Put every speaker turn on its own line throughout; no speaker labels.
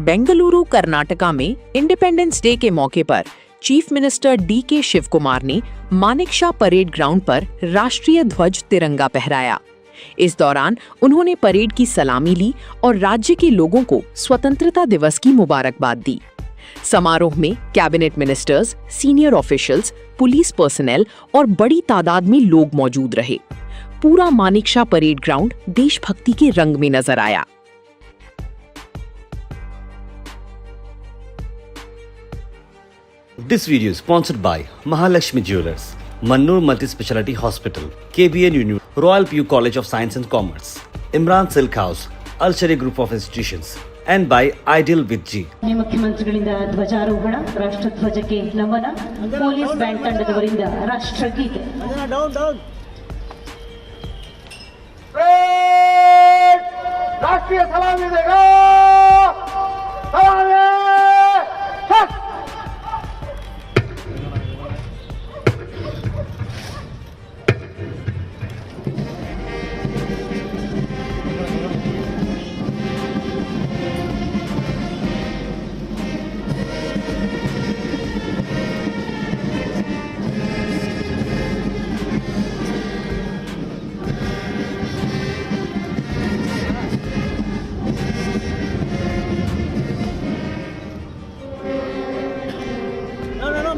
बेंगलुरु कर्नाटका में independence day के मौके पर चीफ मिनिस्टर डीके शिवकुमार ने मानेकशॉ परेड ग्राउंड पर राष्ट्रीय ध्वज तिरंगा फहराया। इस दौरान उन्होंने परेड की सलामी ली और राज्य के लोगों को स्वतंत्रता दिवस की मुबारकबाद दी। समारोह में cabinet ministers, senior officials, police personal और बड़ी तादाद में लोग मौजूद रहे। पूरा मानेकशॉ परेड ग्राउंड देशभक्ति के रंग में नजर आया।
This video is sponsored by Mahalakshmi Jewelers, Mannur Multi-Speciality Hospital, KBN Univ, Royal PU College of Science and Commerce, Imran Silk House, Al Sharia Group of Institutions, and by Ideal with G.
ಮುಖ್ಯಮಂತ್ರಿಗಳಿಂದ ಧ್ವಜಾರೋಹಣ, ರಾಷ್ಟ್ರಧ್ವಜಕ್ಕೆ ನಮನ, police band ತಂಡದವರಿಂದ ರಾಷ್ಟ್ರಗೀತೆ.
ರಾಷ್ಟ್ರೀಯ ಸಲಾಮಿ ದೇಗಾ ಸಲಾಮಿ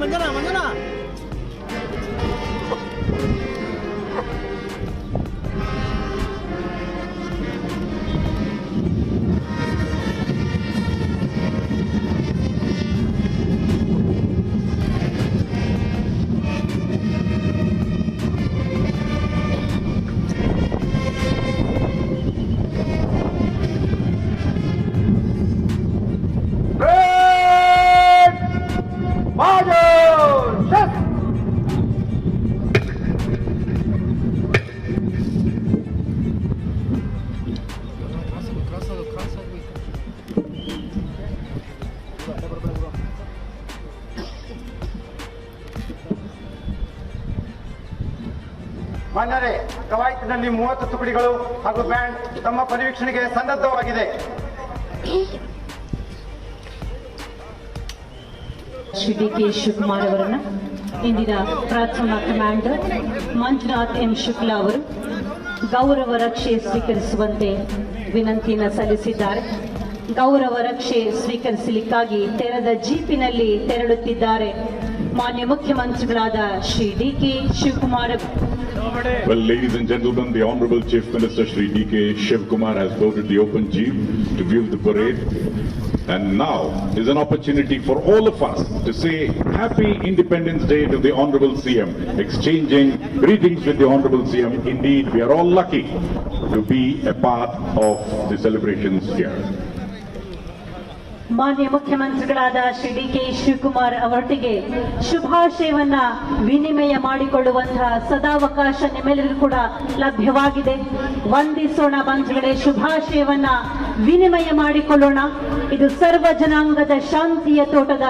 Mañana. ಮಾನ್ಯರೇ, ಕವಾಯತಿನಲ್ಲಿ 30 ತುಕಡಿಗಳು ಹಾಗೂ band ತಮ್ಮ ಪರಿವೀಕ್ಷಣೆಗೆ ಸನ್ನದ್ಧವಾಗಿದೆ.
ಶ್ರೀ ಡಿ.ಕೆ. ಶಿವಕುಮಾರ್ ಅವರನ್ನ ಇಂದಿನ ಪ್ರಾರ್ಥನಾ commander Manjunath M Shukla ಅವರು ಗೌರವ ರಕ್ಷೆ ಸ್ವೀಕರಿಸುವಂತೆ ವಿನಂತಿಯನ್ನು ಸಲ್ಲಿಸಿದ್ದಾರೆ. ಗೌರವ ರಕ್ಷೆ ಸ್ವೀಕರಿಸಲಿಕ್ಕಾಗಿ ತೆರೆದ ಜೀಪಿನಲ್ಲಿ ತೆರಳುತ್ತಿದ್ದಾರೆ ಮಾನ್ಯ ಮುಖ್ಯಮಂತ್ರಿಗಳಾದ Shri DK. Shivakumar.
Well, ladies and gentlemen, the Honorable Chief Minister Shri D.K. Shivkumar has boarded the open jeep to view the parade. And now is an opportunity for all of us to say Happy Independence Day to the Honorable CM, exchanging greetings with the Honorable CM. Indeed, we are all lucky to be a part of the celebrations here.
ಮಾನ್ಯ ಮುಖ್ಯಮಂತ್ರಿಗಳಾದ ಶ್ರೀ ಡಿ.ಕೆ. ಶಿವಕುಮಾರ್ ಅವರೊಟ್ಟಿಗೆ ಶುಭಾಶಯವನ್ನ ವಿನಿಮಯ ಮಾಡಿಕೊಳ್ಳುವಂತಹ ಸದಾವಕಾಶ ನಿಮ್ಮೆಲ್ಲರಿಗೂ ಕೂಡ ಲಭ್ಯವಾಗಿದೆ. ವಂದಿಸೋಣ ಮಂತ್ರಿಗಳೇ, ಶುಭಾಶಯವನ್ನ ವಿನಿಮಯ ಮಾಡಿಕೊಳ್ಳೋಣ. ಇದು ಸರ್ವ ಜನಾಂಗದ ಶಾಂತಿಯ ತೋಟದ.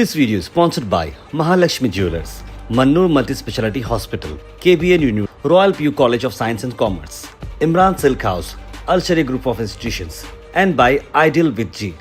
This video is sponsored by Mahalakshmi Jewelers, Mannur Multi-Speciality Hospital, KBN Univ, Royal PU College of Science and Commerce, Imran Silk House, Al Sharia Group of Institutions, and by Ideal with G.